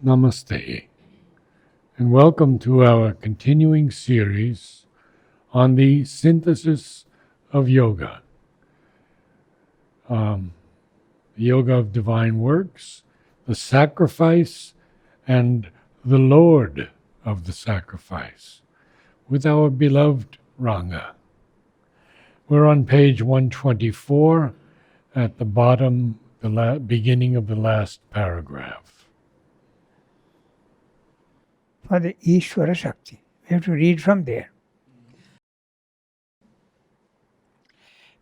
Namaste, and welcome to our continuing series on the synthesis of yoga. The yoga of divine works, the sacrifice, and the Lord of the sacrifice, with our beloved Ranga. We're on page 124 at the bottom, the beginning of the last paragraph. For the Ishvara Shakti. We have to read from there.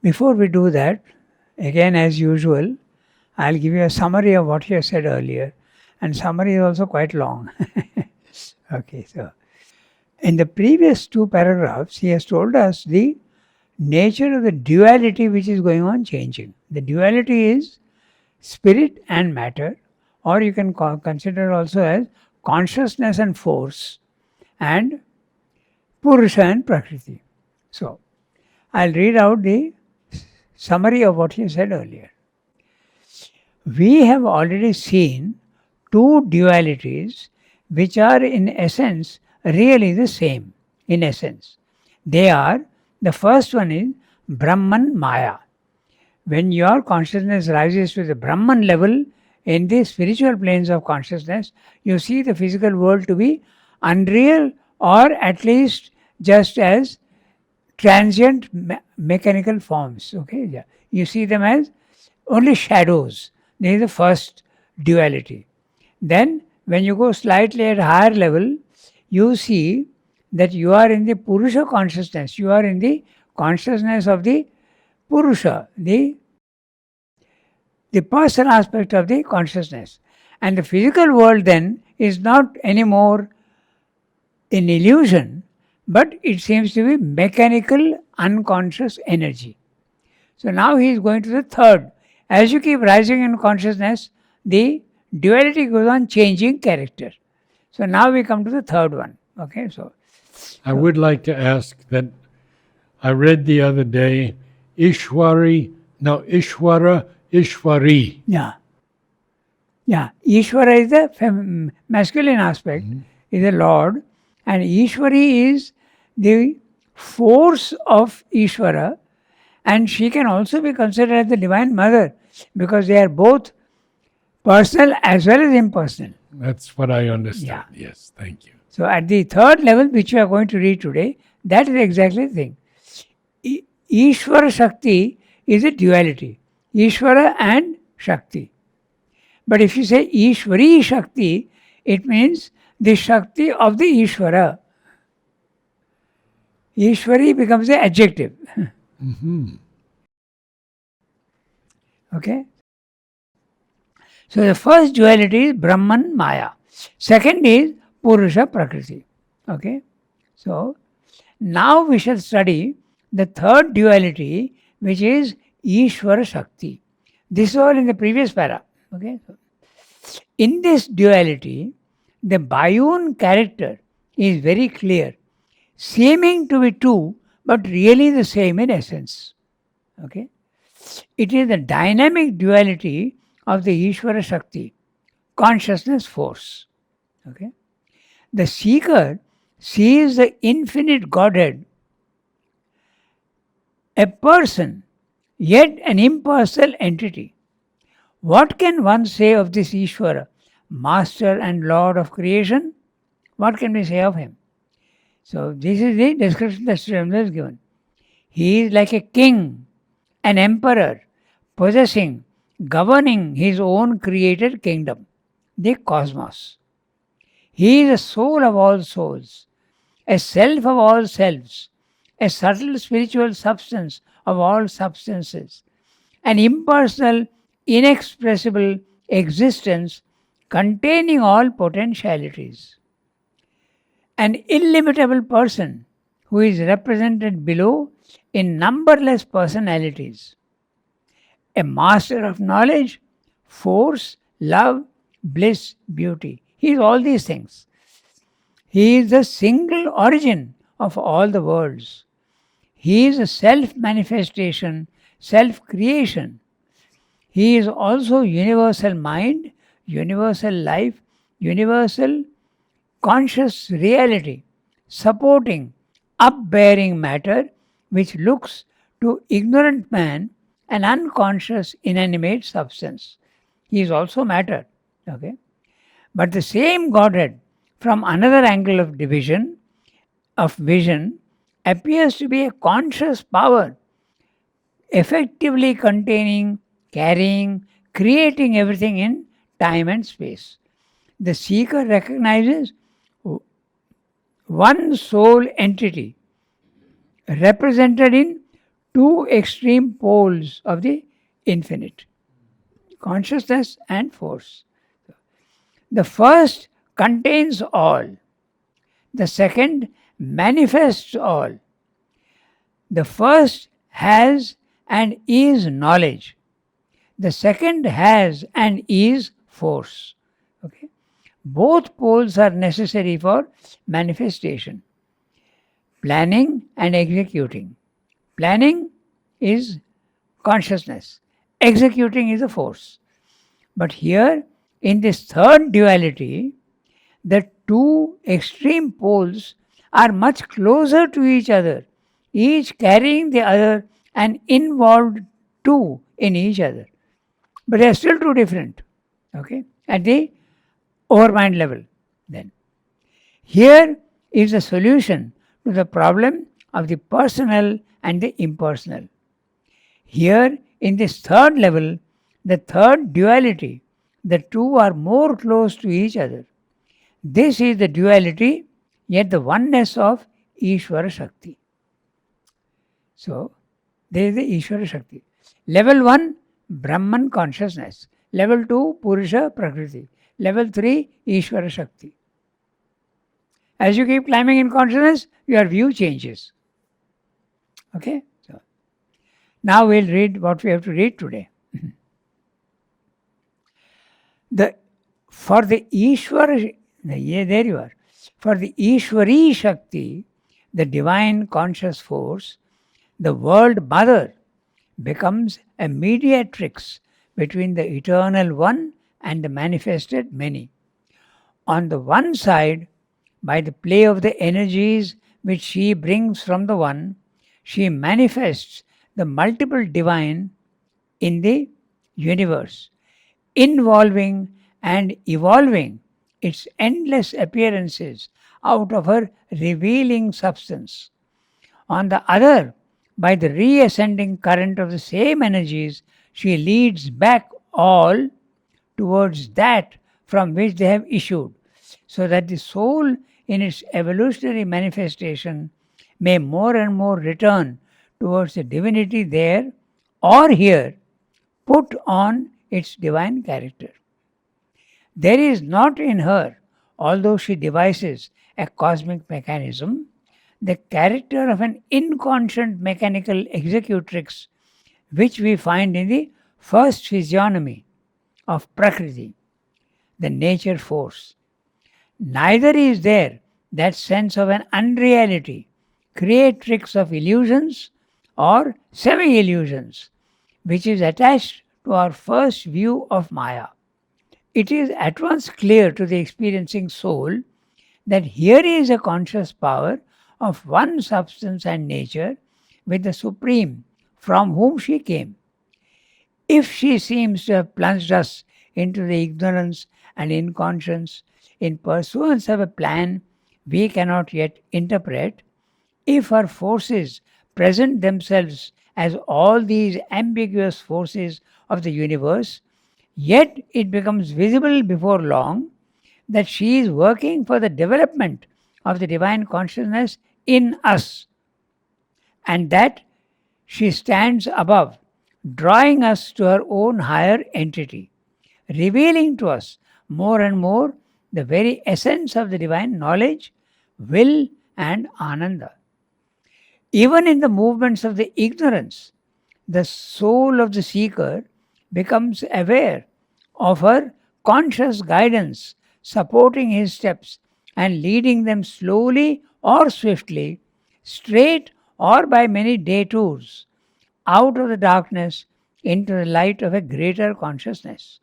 Before we do that, again as usual, I'll give you a summary of what he has said earlier. And summary is also quite long. Okay, so in the previous two paragraphs, he has told us the nature of the duality which is going on changing. The duality is spirit and matter, or you can consider also as consciousness and force, and Purusha and Prakriti. So, I'll read out the summary of what he said earlier. We have already seen two dualities which are in essence really the same in essence. They are, the first one is Brahman Maya. When your consciousness rises to the Brahman level, in the spiritual planes of consciousness, you see the physical world to be unreal, or at least just as transient mechanical forms. Okay, yeah. You see them as only shadows. This is the first duality. Then, when you go slightly at higher level, you see that you are in the Purusha consciousness. You are in the consciousness of the Purusha, the person aspect of the consciousness. And the physical world then is not anymore an illusion, but it seems to be mechanical, unconscious energy. So now he is going to the third. As you keep rising in consciousness, the duality goes on changing character. So now we come to the third one. Okay, so I would like to ask that I read the other day, Ishwara, Ishwari. Yeah. Ishvara is the masculine aspect, is the Lord, and Ishwari is the force of Ishvara, and she can also be considered as the Divine Mother because they are both personal as well as impersonal. That's what I understand. Yeah. Yes, thank you. So at the third level, which we are going to read today, that is exactly the thing. Ishvara Shakti is a duality. Ishvara and Shakti. But if you say Ishvari Shakti, it means the Shakti of the Ishvara. Ishvari becomes the adjective. Okay? So the first duality is Brahman Maya. Second is Purusha Prakriti. Okay? So now we shall study the third duality, which is Ishvara Shakti. This is all in the previous para. Okay? In this duality, the Bayun character is very clear, seeming to be two, but really the same in essence. Okay? It is the dynamic duality of the Ishvara Shakti, consciousness force. Okay? The seeker sees the infinite Godhead, a person, yet an impersonal entity. What can one say of this Ishvara, master and lord of creation? What can we say of him? So this is the description that Sri Ramakrishna has given. He is like a king, an emperor, possessing, governing his own created kingdom, the cosmos. He is a soul of all souls, a self of all selves, a subtle spiritual substance of all substances, an impersonal, inexpressible existence containing all potentialities. An illimitable person who is represented below in numberless personalities. A master of knowledge, force, love, bliss, beauty. He is all these things. He is the single origin of all the worlds. He is a self-manifestation, self-creation. He is also universal mind, universal life, universal conscious reality, supporting, upbearing matter which looks to ignorant man an unconscious inanimate substance. He is also matter. Okay? But the same Godhead, from another angle of vision, appears to be a conscious power, effectively containing, carrying, creating everything in time and space. The seeker recognizes one sole entity represented in two extreme poles of the infinite, consciousness and force. The first contains all, the second manifests all. The first has and is knowledge, the second has and is force. Okay? Both poles are necessary for manifestation. Planning and executing. Planning is consciousness, executing is a force. But here, in this third duality, the two extreme poles are much closer to each other, each carrying the other and involved too in each other. But they are still two different, okay, at the overmind level. Then, here is the solution to the problem of the personal and the impersonal. Here, in this third level, the third duality, the two are more close to each other. This is the duality, yet the oneness of Ishvara Shakti. So, there is the Ishvara Shakti. Level 1, Brahman consciousness. Level 2, Purusha Prakriti. Level 3, Ishvara Shakti. As you keep climbing in consciousness, your view changes. Okay? So, now we'll read what we have to read today. For the Ishvara, there you are. For the Ishvari Shakti, the divine conscious force, the world mother becomes a mediatrix between the eternal one and the manifested many. On the one side, by the play of the energies which she brings from the one, she manifests the multiple divine in the universe, involving and evolving its endless appearances out of her revealing substance. On the other, by the reascending current of the same energies, she leads back all towards that from which they have issued, so that the soul in its evolutionary manifestation may more and more return towards the divinity there or here, put on its divine character. There is not in her, although she devises a cosmic mechanism, the character of an inconscient mechanical executrix which we find in the first physiognomy of Prakriti, the nature force. Neither is there that sense of an unreality, creatrix of illusions or semi-illusions, which is attached to our first view of Maya. It is at once clear to the experiencing soul that here is a conscious power of one substance and nature with the Supreme from whom she came. If she seems to have plunged us into the ignorance and inconscience in pursuance of a plan we cannot yet interpret, if her forces present themselves as all these ambiguous forces of the universe, yet it becomes visible before long that she is working for the development of the divine consciousness in us, and that she stands above, drawing us to her own higher entity, revealing to us more and more the very essence of the divine knowledge, will, and ananda. Even in the movements of the ignorance, the soul of the seeker becomes aware of her conscious guidance, supporting his steps and leading them slowly or swiftly, straight or by many detours, out of the darkness into the light of a greater consciousness,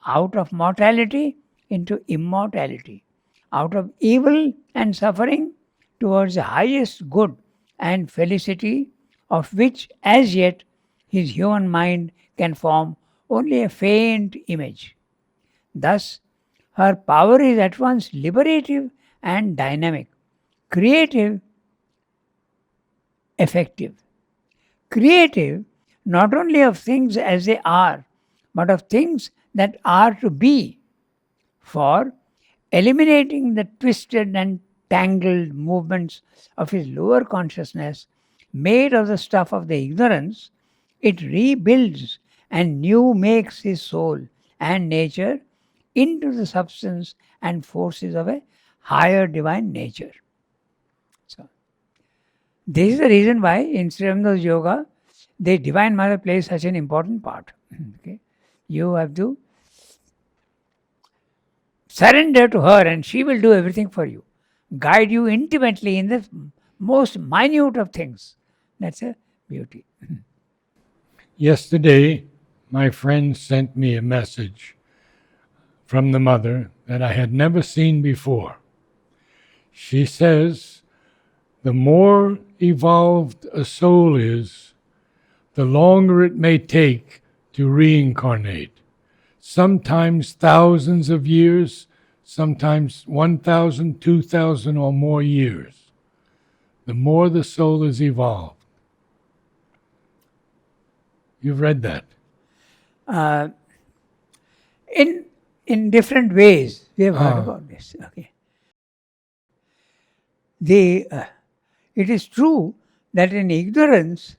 out of mortality into immortality, out of evil and suffering towards the highest good and felicity, of which as yet his human mind can form only a faint image. Thus, her power is at once liberative and dynamic, creative, effective. Creative not only of things as they are, but of things that are to be, for eliminating the twisted and tangled movements of his lower consciousness, made of the stuff of the ignorance, it rebuilds and new makes his soul and nature into the substance and forces of a higher divine nature. So, this is the reason why in Sri Aurobindo Yoga, the Divine Mother plays such an important part. Okay? You have to surrender to her and she will do everything for you, guide you intimately in the most minute of things. That's a beauty. Yesterday, my friend sent me a message from the mother that I had never seen before. She says, the more evolved a soul is, the longer it may take to reincarnate. Sometimes thousands of years, sometimes 1,000, 2,000 or more years. The more the soul is evolved. You've read that. In different ways, we have heard about this. Okay. It is true that in ignorance,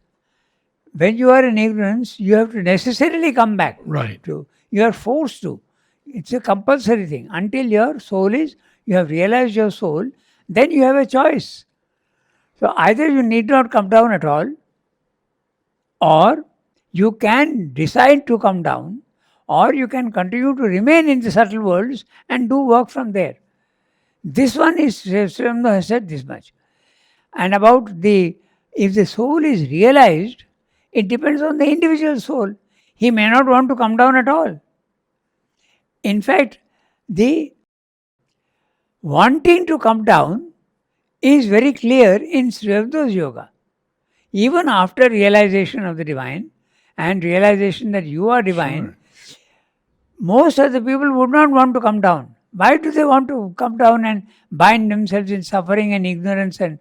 when you are in ignorance, you have to necessarily come back. Right. You are forced to. It's a compulsory thing. Until your soul you have realized your soul, then you have a choice. So either you need not come down at all, or you can decide to come down, or you can continue to remain in the subtle worlds and do work from there. This one is, Sri Aurobindo has said this much. And about if the soul is realized, it depends on the individual soul. He may not want to come down at all. In fact, the wanting to come down is very clear in Sri Aurobindo's yoga. Even after realization of the divine and realization that you are divine, Sure. most of the people would not want to come down. Why do they want to come down and bind themselves in suffering and ignorance? And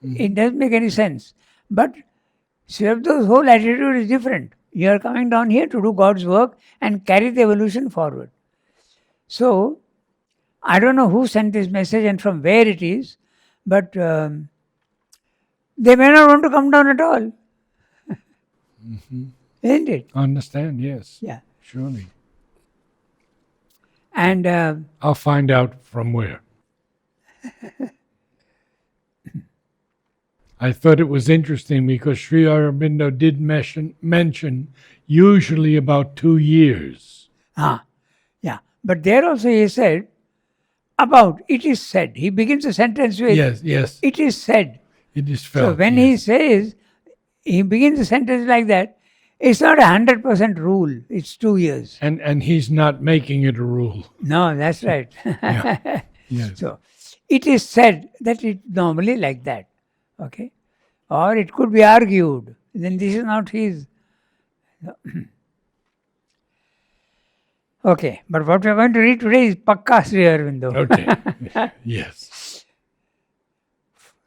it doesn't make any sense. But Sri Aurobindo's whole attitude is different. You are coming down here to do God's work and carry the evolution forward. So, I don't know who sent this message and from where it is, but they may not want to come down at all. Isn't it? Understand, yes. Yeah. Surely. And I'll find out from where. I thought it was interesting because Sri Aurobindo did mention usually about 2 years. yeah. But there also he said, about, it is said. He begins a sentence with, Yes. it is said. It is felt. So when yes. he begins a sentence like that, it's not 100% rule. It's 2 years. And he's not making it a rule. No, that's right. Yeah. Yes. So it is said that it's normally like that. Okay? Or it could be argued. Then this is not his. Okay, but what we are going to read today is Pakka Sri Aurobindo. Okay. Yes.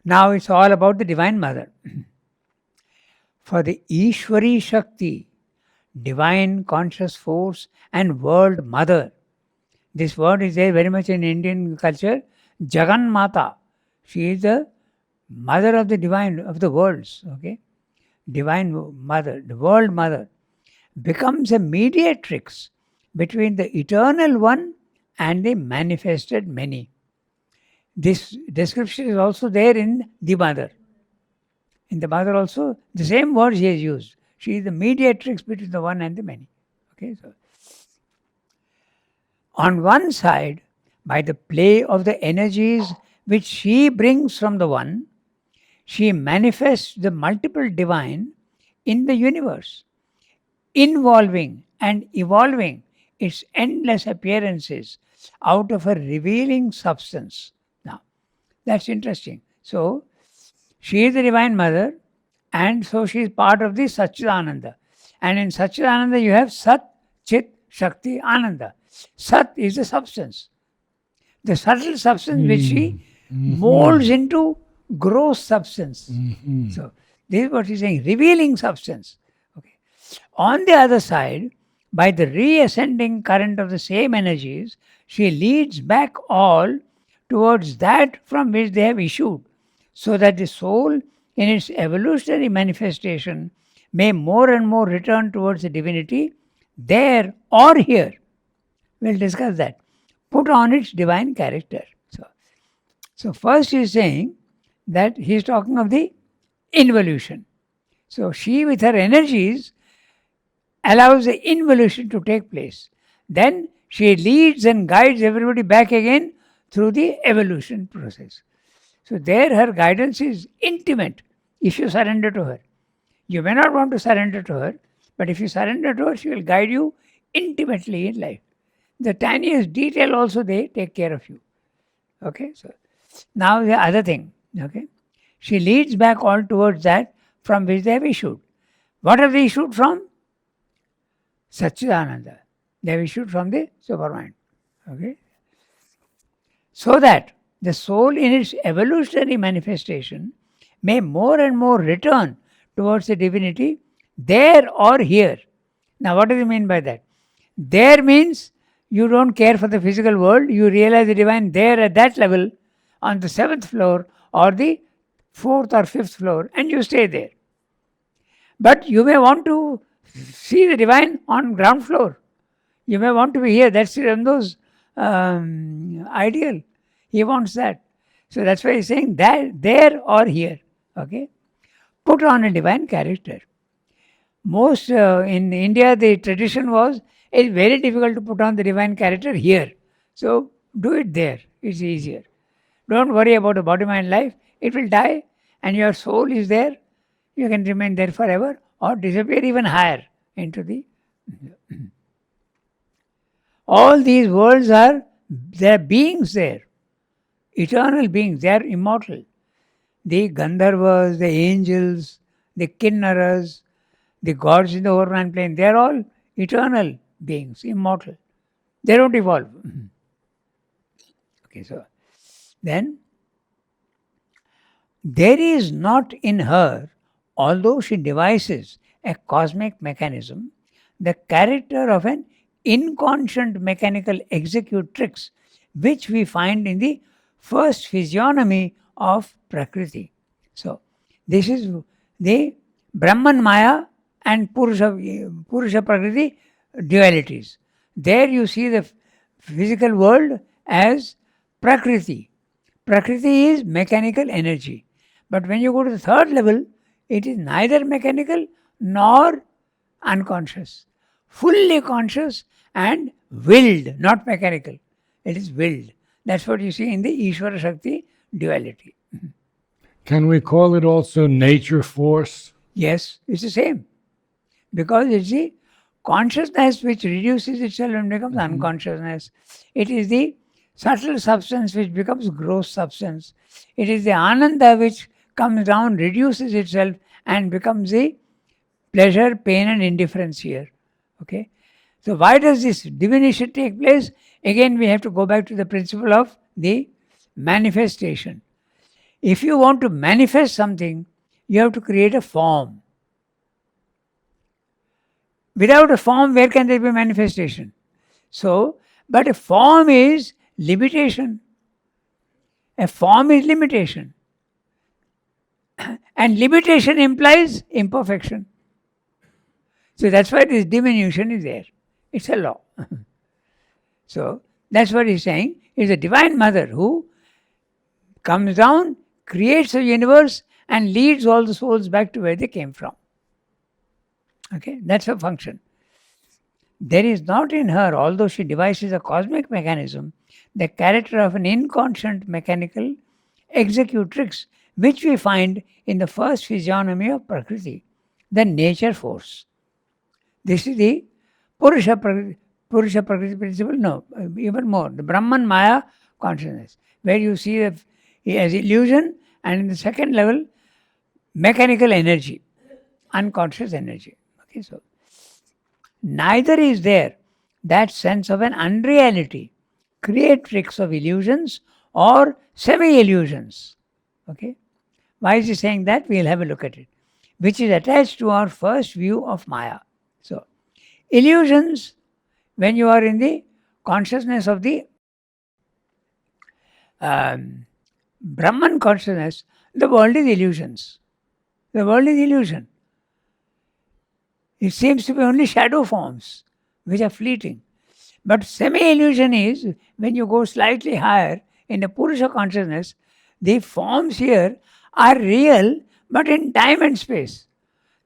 Now it's all about the Divine Mother. For the Ishwari Shakti, Divine Conscious Force and World Mother. This word is there very much in Indian culture. Jagan Mata. She is the mother of the divine, of the worlds. Okay? Divine Mother, the World Mother, becomes a mediatrix between the Eternal One and the manifested many. This description is also there in the Mother. In the Mother also, the same word she has used. She is the mediatrix between the one and the many. Okay, so on one side, by the play of the energies which she brings from the one, she manifests the multiple divine in the universe, involving and evolving its endless appearances out of a revealing substance. Now, that's interesting. So, she is the Divine Mother, and so she is part of the Satchidananda. And in Satchidananda, you have Sat, Chit, Shakti, Ananda. Sat is the substance, the subtle substance which she molds into gross substance. So, this is what he's saying, revealing substance. Okay. On the other side, by the reascending current of the same energies, she leads back all towards that from which they have issued, so that the soul, in its evolutionary manifestation, may more and more return towards the divinity there or here. We'll discuss that. Put on its divine character. So first he's saying that he's talking of the involution. So she, with her energies, allows the involution to take place. Then she leads and guides everybody back again through the evolution process. So there her guidance is intimate if you surrender to her. You may not want to surrender to her, but if you surrender to her, she will guide you intimately in life. The tiniest detail also they take care of you. Okay, so now the other thing. Okay, she leads back all towards that from which they have issued. What have they issued from? Satchidananda. They have issued from the Supermind. Okay, so that the soul in its evolutionary manifestation may more and more return towards the divinity there or here. Now, what does it mean by that? There means you don't care for the physical world, you realize the divine there at that level on the 7th floor or the 4th or 5th floor, and you stay there. But you may want to see the divine on ground floor. You may want to be here. That's Rando's ideal. He wants that. So that's why he's saying that there or here. Okay, put on a divine character. Most in India, the tradition was it's very difficult to put on the divine character here. So do it there. It's easier. Don't worry about the body, mind, life. It will die, and your soul is there. You can remain there forever, or disappear even higher into the. All these worlds are there beings there, eternal beings. They are immortal. The Gandharvas, the angels, the Kinnaras, the gods in the overman plane, they are all eternal beings, immortal. They don't evolve. Okay, so then there is not in her, although she devises a cosmic mechanism, the character of an inconscient mechanical executrix, which we find in the first physiognomy of Prakriti. So, this is the Brahman Maya and Purusha Prakriti dualities. There you see the physical world as Prakriti. Prakriti is mechanical energy. But when you go to the third level, it is neither mechanical nor unconscious. Fully conscious and willed, not mechanical. It is willed. That's what you see in the Ishvara Shakti duality. Can we call it also nature force? Yes, it's the same. Because it's the consciousness which reduces itself and becomes unconsciousness. It is the subtle substance which becomes gross substance. It is the Ananda which comes down, reduces itself and becomes the pleasure, pain and indifference here. Okay. So why does this diminution take place? Again, we have to go back to the principle of the manifestation. If you want to manifest something, you have to create a form. Without a form, where can there be manifestation? So, but a form is limitation. A form is limitation. And limitation implies imperfection. So that's why this diminution is there. It's a law. So that's what he's saying. It's the Divine Mother who comes down, creates a universe and leads all the souls back to where they came from. Okay, that's her function. There is not in her, although she devises a cosmic mechanism, the character of an inconscient mechanical executrix, which we find in the first physiognomy of Prakriti, the nature force. This is the Purusha Purusha Prakriti principle? No, even more. The Brahman Maya consciousness, where you see as illusion, and in the second level, mechanical energy, unconscious energy. Okay, so neither is there that sense of an unreality, creatrix of illusions or semi illusions. Okay, why is he saying that? We'll have a look at it, which is attached to our first view of Maya. So, illusions, when you are in the consciousness of the Brahman consciousness, the world is illusions. The world is illusion. It seems to be only shadow forms which are fleeting. But semi illusion is when you go slightly higher in the Purusha consciousness, the forms here are real but in time and space.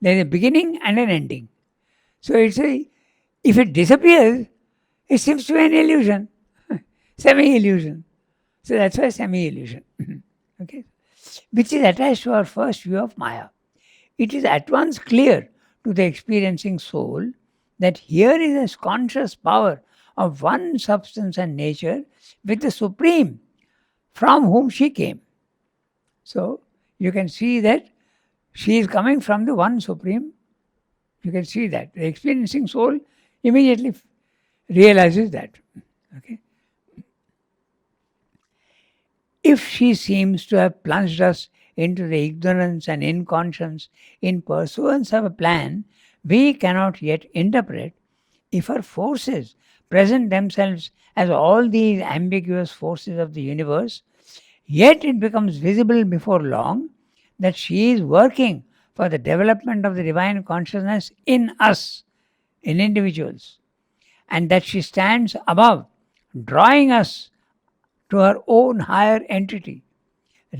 There is a beginning and an ending. So it's if it disappears, it seems to be an illusion, semi illusion. So that's why semi illusion. Okay, which is attached to our first view of Maya. It is at once clear to the experiencing soul that here is a conscious power of one substance and nature with the Supreme from whom she came. So you can see that she is coming from the one Supreme. You can see that. The experiencing soul immediately realizes that. Okay. If she seems to have plunged us into the ignorance and inconscience in pursuance of a plan we cannot yet interpret, if her forces present themselves as all these ambiguous forces of the universe, yet it becomes visible before long that she is working for the development of the divine consciousness in us, in individuals, and that she stands above, drawing us to her own higher entity,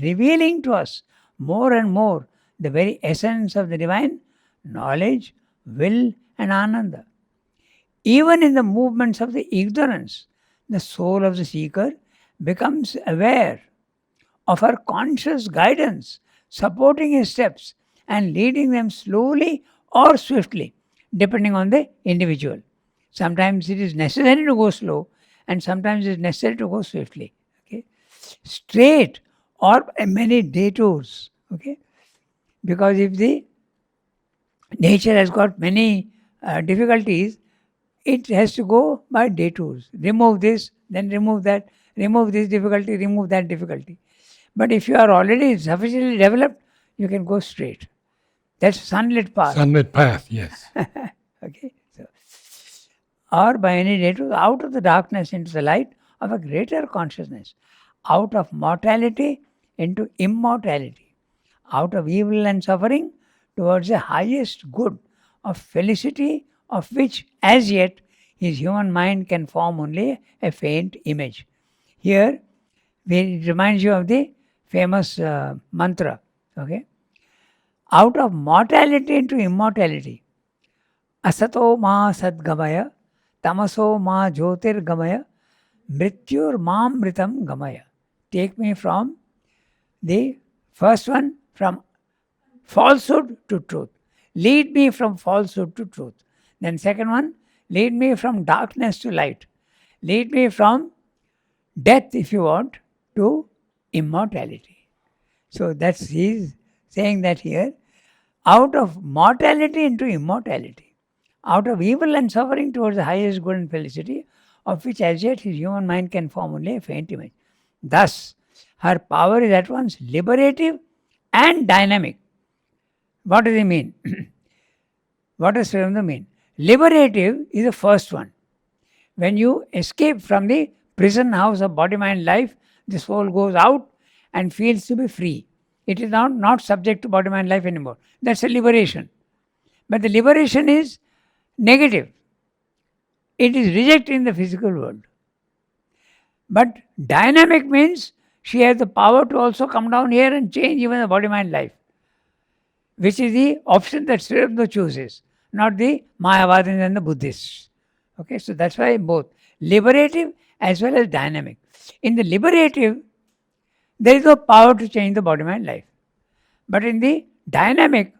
revealing to us more and more the very essence of the divine knowledge, will, and ananda. Even in the movements of the ignorance, the soul of the seeker becomes aware of her conscious guidance, supporting his steps and leading them slowly or swiftly, depending on the individual. Sometimes it is necessary to go slow, and sometimes it is necessary to go swiftly. Okay, straight or many detours. Okay, because if the nature has got many difficulties, it has to go by detours. Remove this, then remove that, remove this difficulty, remove that difficulty. But if you are already sufficiently developed, you can go straight. That's sunlit path. Sunlit path, yes. Okay. So, or by any detours, out of the darkness into the light of a greater consciousness, out of mortality into immortality, out of evil and suffering towards the highest good of felicity, of which as yet his human mind can form only a faint image. Here, it reminds you of the famous mantra. Okay, out of mortality into immortality, asato ma sadgamaya, tamaso ma jyotirgamaya, mrityur mamritam gamaya. Take me from the first one, from falsehood to truth. Lead me from falsehood to truth. Then second one, lead me from darkness to light. Lead me from death, if you want, to immortality. So that's he's saying that here, out of mortality into immortality, out of evil and suffering towards the highest good and felicity, of which as yet his human mind can form only a faint image. Thus, her power is at once liberative and dynamic. What does it mean? What does Srivamda mean? Liberative is the first one. When you escape from the prison house of body, mind, life, the soul goes out and feels to be free. It is now not subject to body, mind, life anymore. That's a liberation. But the liberation is negative. It is rejecting the physical world. But dynamic means she has the power to also come down here and change even the body, mind, life, which is the option that Srivamda chooses, not the Mayavadins and the Buddhists. Okay, so that's why both liberative as well as dynamic. In the liberative, there is no power to change the body, mind, life. But in the dynamic,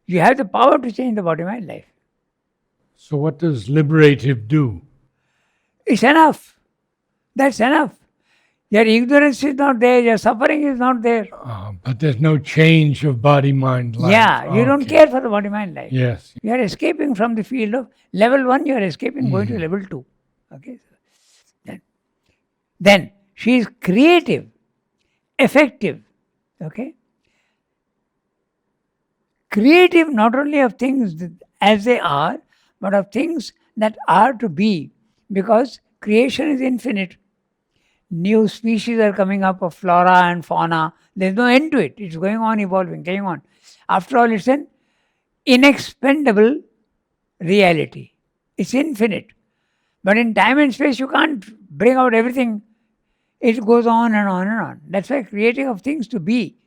you have the power to change the body, mind, life. So what does liberative do? It's enough. That's enough. Your ignorance is not there, your suffering is not there. But there's no change of body, mind, life. Yeah, you don't Okay. care for the body mind life. Yes. You are escaping from the field of level 1, you are escaping, going to level 2. Okay. Then she is creative, effective. Okay. Creative not only of things as they are, but of things that are to be, because creation is infinite. New species are coming up of flora and fauna. There's no end to it. It's going on, evolving, going on. After all, it's an inexpendable reality. It's infinite. But in time and space, you can't bring out everything. It goes on and on and on. That's why creating of things to be,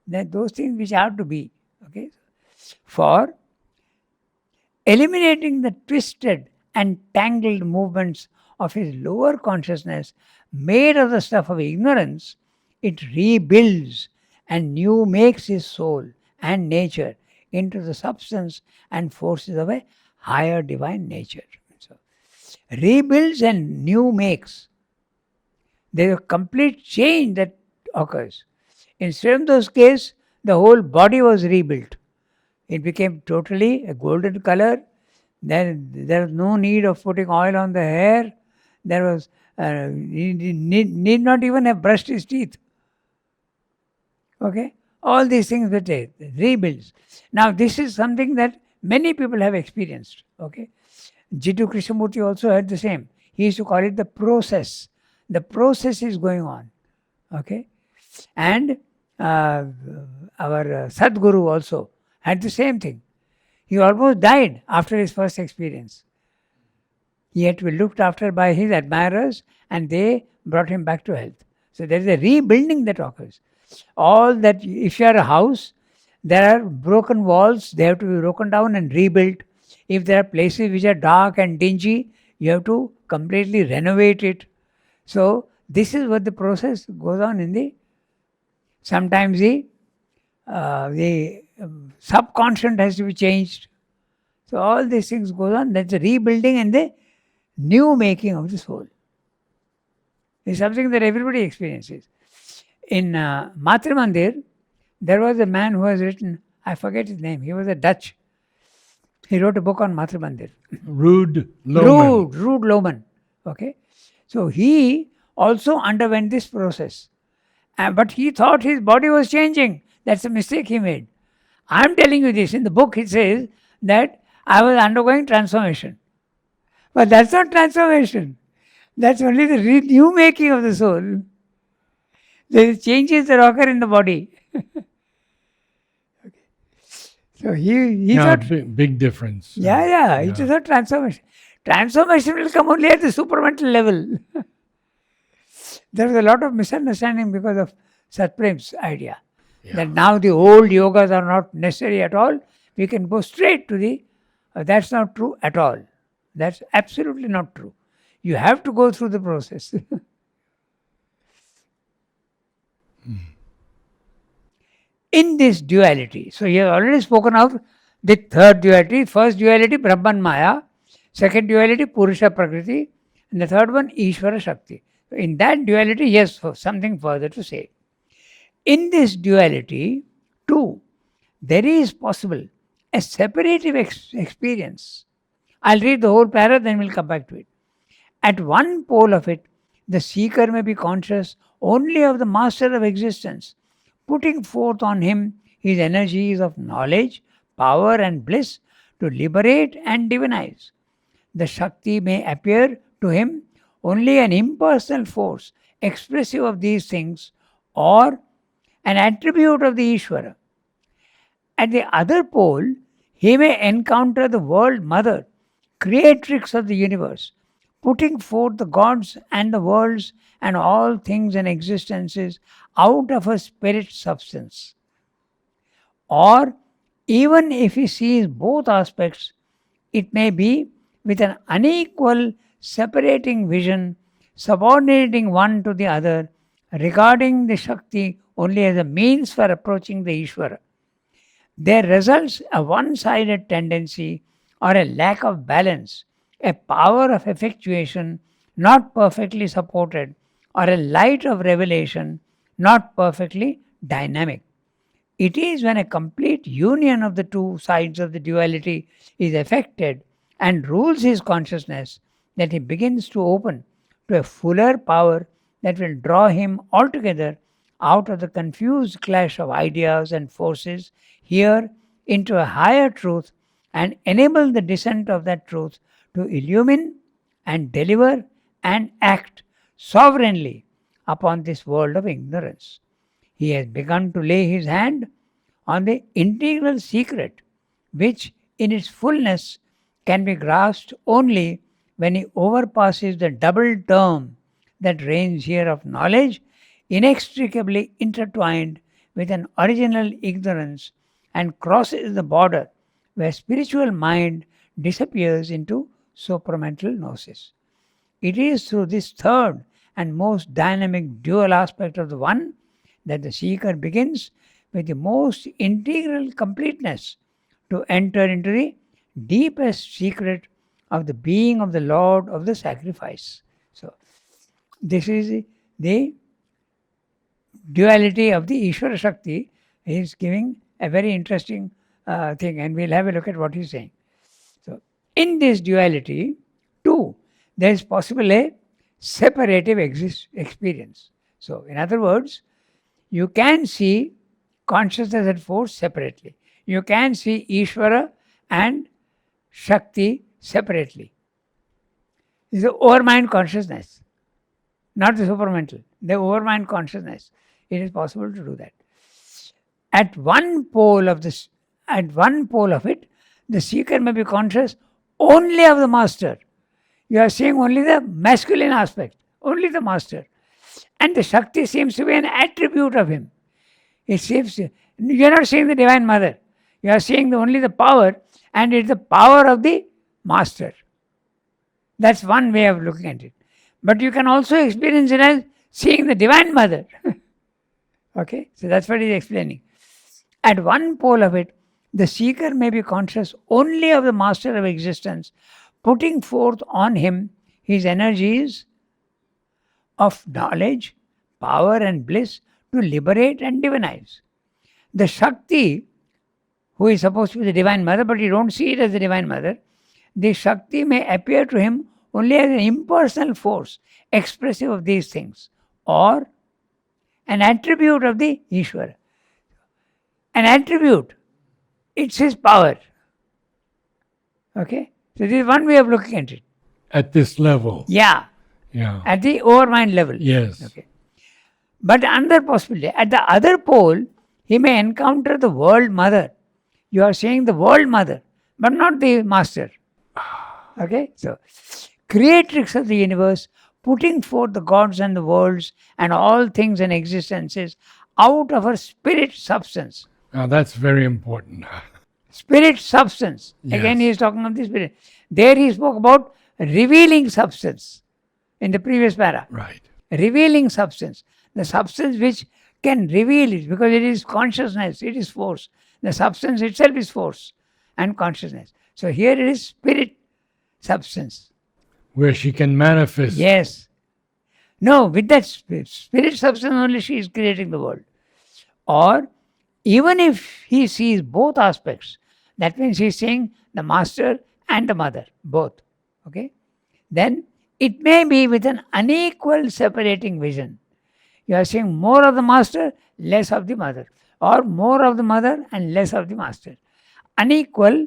that those things which are to be. Okay. For eliminating the twisted and tangled movements of his lower consciousness made of the stuff of ignorance, it rebuilds and new makes his soul and nature into the substance and forces of a higher divine nature. So, rebuilds and new makes. There's a complete change that occurs. In those cases, the whole body was rebuilt. It became totally a golden color. There was no need of putting oil on the hair. There was need not even have brushed his teeth. Okay, all these things were rebuilds. Now this is something that many people have experienced. Okay, Jiddu Krishnamurti also had the same. He used to call it the process. The process is going on. Okay, and our Sadguru also had the same thing. He almost died after his first experience. He had to be looked after by his admirers and they brought him back to health. So there is a rebuilding that occurs. All that, if you are a house, there are broken walls, they have to be broken down and rebuilt. If there are places which are dark and dingy, you have to completely renovate it. So this is what the process goes on in the, sometimes the subconscious has to be changed. So all these things go on. That's the rebuilding and the new making of the soul. It's something that everybody experiences. In Matra Mandir, there was a man who has written, I forget his name, he was a Dutch. He wrote a book on Matra Mandir. Rude Lohman. Rude Lohman. Okay. So he also underwent this process. But he thought his body was changing. That's a mistake he made. I'm telling you this. In the book it says that I was undergoing transformation. But that's not transformation. That's only the new making of the soul. There are changes that occur in the body. Okay. So he thought... Big difference. Yeah. It is not transformation. Transformation will come only at the supramental level. There was a lot of misunderstanding because of Satprem's idea. That now the old yogas are not necessary at all. We can go straight to the... that's not true at all. That's absolutely not true. You have to go through the process. In this duality, so you have already spoken of the third duality. First duality, Brahman Maya. Second duality, Purusha Prakriti. And the third one, Ishvara Shakti. So in that duality, yes, something further to say. In this duality, too, there is possible a separative experience. I'll read the whole para, then we'll come back to it. At one pole of it, the seeker may be conscious only of the master of existence, putting forth on him his energies of knowledge, power and bliss to liberate and divinize. The Shakti may appear to him only an impersonal force expressive of these things or an attribute of the Ishvara. At the other pole, he may encounter the world mother, creatrix of the universe, putting forth the gods and the worlds and all things and existences out of her spirit substance. Or, even if he sees both aspects, it may be with an unequal separating vision, subordinating one to the other, regarding the Shakti only as a means for approaching the Ishvara. There results a one-sided tendency or a lack of balance, a power of effectuation not perfectly supported, or a light of revelation, not perfectly dynamic. It is when a complete union of the two sides of the duality is effected and rules his consciousness that he begins to open to a fuller power that will draw him altogether out of the confused clash of ideas and forces here into a higher truth and enable the descent of that truth to illumine and deliver and act sovereignly upon this world of ignorance. He has begun to lay his hand on the integral secret, which in its fullness can be grasped only when he overpasses the double term that reigns here of knowledge, inextricably intertwined with an original ignorance, and crosses the border where spiritual mind disappears into supramental gnosis. It is through this third and most dynamic dual aspect of the one that the seeker begins with the most integral completeness to enter into the deepest secret of the being of the Lord of the sacrifice. So, this is the duality of the Ishvara Shakti. He is giving a very interesting thing, and we'll have a look at what he's saying. So, in this duality, too, there is possible a separative experience. So, in other words, you can see consciousness and force separately. You can see Ishvara and Shakti separately. This is the overmind consciousness, not the supramental. The overmind consciousness. It is possible to do that. At one pole of it, the seeker may be conscious only of the master. You are seeing only the masculine aspect, only the master. And the Shakti seems to be an attribute of him. It seems you are not seeing the Divine Mother. You are seeing only the power, and it's the power of the master. That's one way of looking at it. But you can also experience it as seeing the Divine Mother. Okay, so that's what he's explaining. At one pole of it, the seeker may be conscious only of the master of existence, putting forth on him his energies of knowledge, power, and bliss to liberate and divinize. The Shakti, who is supposed to be the Divine Mother, but you don't see it as the Divine Mother, the Shakti may appear to him only as an impersonal force expressive of these things, or an attribute of the Ishvara. An attribute, it's his power. Okay? So this is one way of looking at it. At this level. Yeah. At the overmind level. Yes. Okay. But another possibility, at the other pole, he may encounter the world mother. You are seeing the world mother, but not the master. Okay? So, creatrix of the universe, putting forth the gods and the worlds and all things and existences out of her spirit substance. Now that's very important. Spirit substance. Yes. Again, he is talking of the spirit. There he spoke about revealing substance in the previous para. Right. Revealing substance. The substance which can reveal it, because it is consciousness, it is force. The substance itself is force and consciousness. So here it is spirit substance. Where she can manifest. Yes. No, with that spirit substance only she is creating the world. Or even if he sees both aspects, that means he is seeing the master and the mother, both. Okay? Then it may be with an unequal separating vision. You are seeing more of the master, less of the mother, or more of the mother and less of the master. Unequal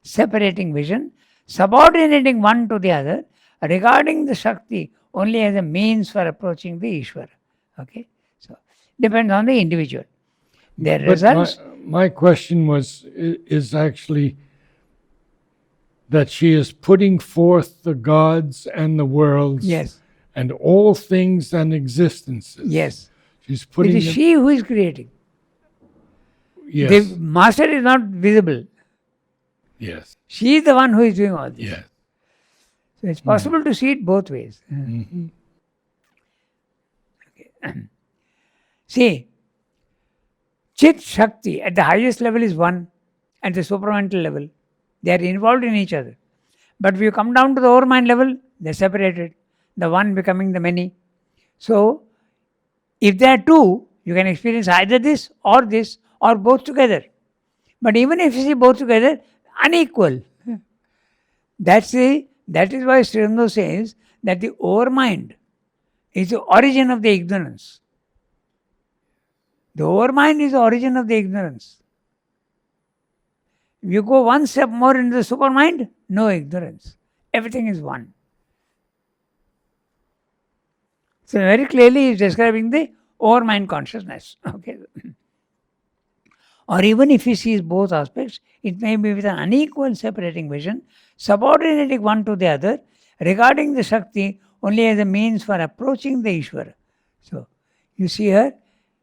separating vision, subordinating one to the other, regarding the Shakti only as a means for approaching the Ishvara. Okay? So, depends on the individual. Their results. My question is actually that she is putting forth the gods and the worlds. Yes. And all things and existences. Yes. She's putting it is she who is creating. Yes. The master is not visible. Yes. She is the one who is doing all this. Yes. So it's possible to see it both ways. Mm-hmm. Okay. See, Chit Shakti at the highest level is one, at the supramental level. They are involved in each other. But if you come down to the overmind level, they're separated. The one becoming the many. So, if there are two, you can experience either this or both together. But even if you see both together, unequal. That is why Sri Aurobindo says that the overmind is the origin of the ignorance. The overmind is the origin of the ignorance. If you go one step more into the supermind, no ignorance. Everything is one. So very clearly he is describing the overmind consciousness. Okay. Or even if he sees both aspects, it may be with an unequal separating vision, subordinating one to the other, regarding the Shakti only as a means for approaching the Ishvara. So, you see her,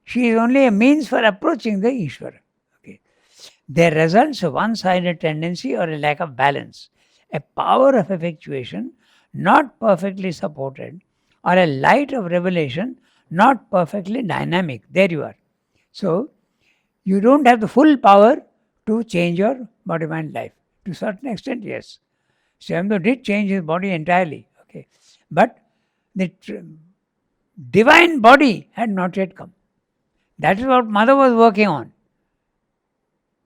she is only a means for approaching the Ishvara. Okay. There results a one-sided tendency or a lack of balance, a power of effectuation not perfectly supported, or a light of revelation not perfectly dynamic. There you are. So, you don't have the full power to change your body-mind life. To a certain extent, yes. Sri Aurobindo did change his body entirely. Okay. But the divine body had not yet come. That is what Mother was working on.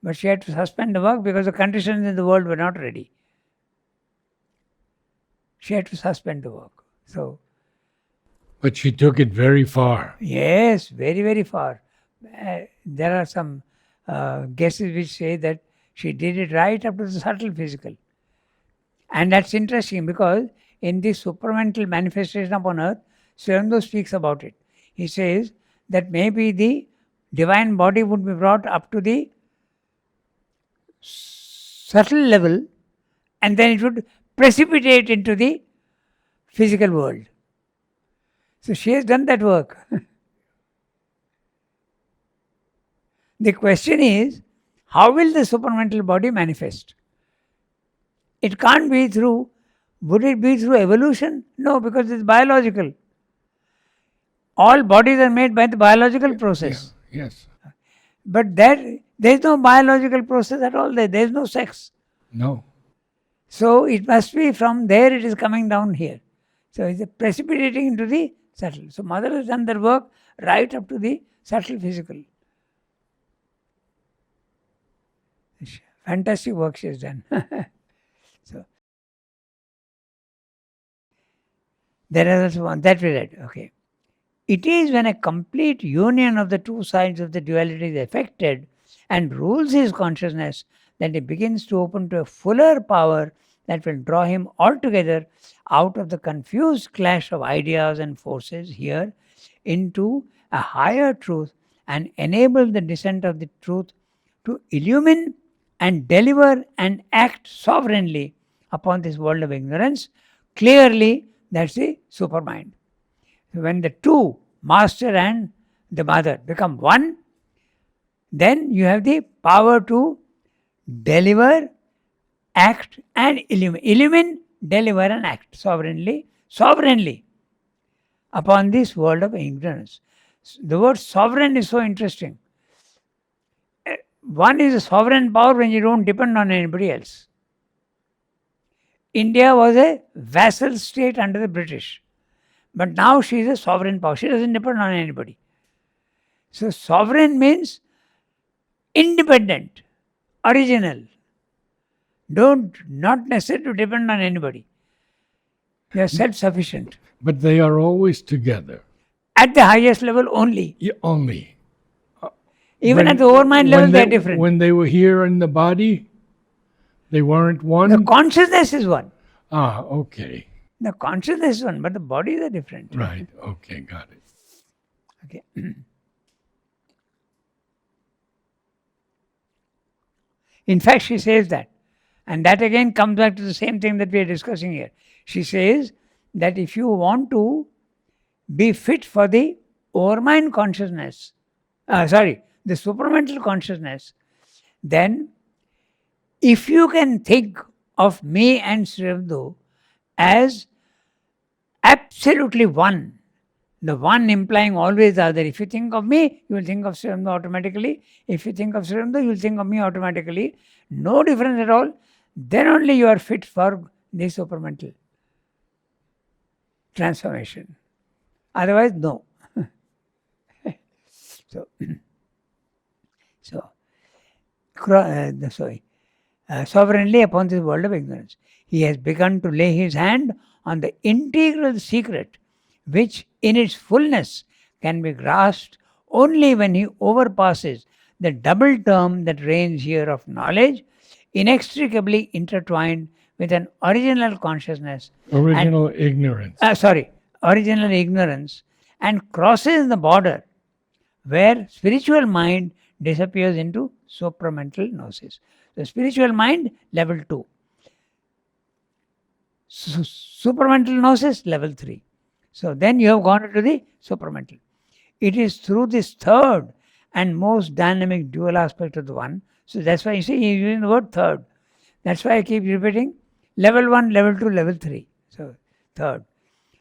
But she had to suspend the work because the conditions in the world were not ready. She had to suspend the work. So, but she took it very far. Yes, very, very far. There are some guesses which say that she did it right up to the subtle physical. And that's interesting because in this supramental manifestation upon earth, Sri Aurobindo speaks about it. He says that maybe the divine body would be brought up to the subtle level and then it would precipitate into the physical world. So she has done that work. The question is, how will the supramental body manifest? It can't be through, would it be through evolution? No, because it's biological. All bodies are made by the biological process. Yeah, yes. But there is no biological process at all. There is no sex. No. So it must be from there it is coming down here. So it's precipitating into the subtle. So Mother has done their work right up to the subtle physical. Fantastic work she has done. So there is also one that we read. Okay. It is when a complete union of the two sides of the duality is effected and rules his consciousness that he begins to open to a fuller power that will draw him altogether out of the confused clash of ideas and forces here into a higher truth and enable the descent of the truth to illumine and deliver and act sovereignly upon this world of ignorance. Clearly, that's the supermind. When the two, master and the mother, become one, then you have the power to deliver, act and illumine. Illumine, deliver and act sovereignly upon this world of ignorance. The word sovereign is so interesting. One is a sovereign power when you don't depend on anybody else. India was a vassal state under the British. But now she is a sovereign power. She doesn't depend on anybody. So sovereign means independent, original. Not necessary to depend on anybody. They are self-sufficient. But they are always together. At the highest level only. Yeah, only. Even at the overmind level, they are different. When they were here in the body, they weren't one? The consciousness is one. Ah, okay. The consciousness is one, but the bodies are different. Right. Okay, got it. Okay. In fact, she says that. And that again comes back to the same thing that we are discussing here. She says that if you want to be fit for the overmind consciousness, the supramental consciousness, then if you can think of me and Sri Aurobindo as absolutely one, the one implying always the other. If you think of me, you will think of Sri Aurobindo automatically. If you think of Sri Aurobindo, you will think of me automatically. No difference at all. Then only you are fit for the supramental. transformation. Otherwise, no. Sovereignly upon this world of ignorance, he has begun to lay his hand on the integral secret, which in its fullness can be grasped only when he overpasses the double term that reigns here of knowledge, inextricably intertwined with an original consciousness. Original ignorance. Original ignorance, and crosses the border where spiritual mind disappears into supramental gnosis. The spiritual mind, level 2. Supramental gnosis, level 3. So then you have gone into the supramental. It is through this third and most dynamic dual aspect of the one. So that's why you see he's using the word third. That's why I keep repeating level 1, level 2, level 3. So third.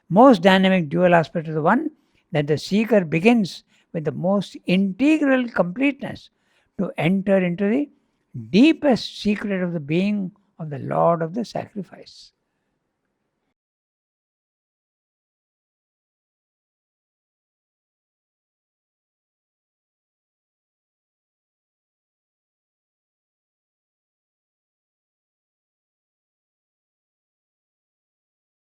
Most dynamic dual aspect of the one, that the seeker begins with the most integral completeness to enter into the deepest secret of the being of the Lord of the sacrifice.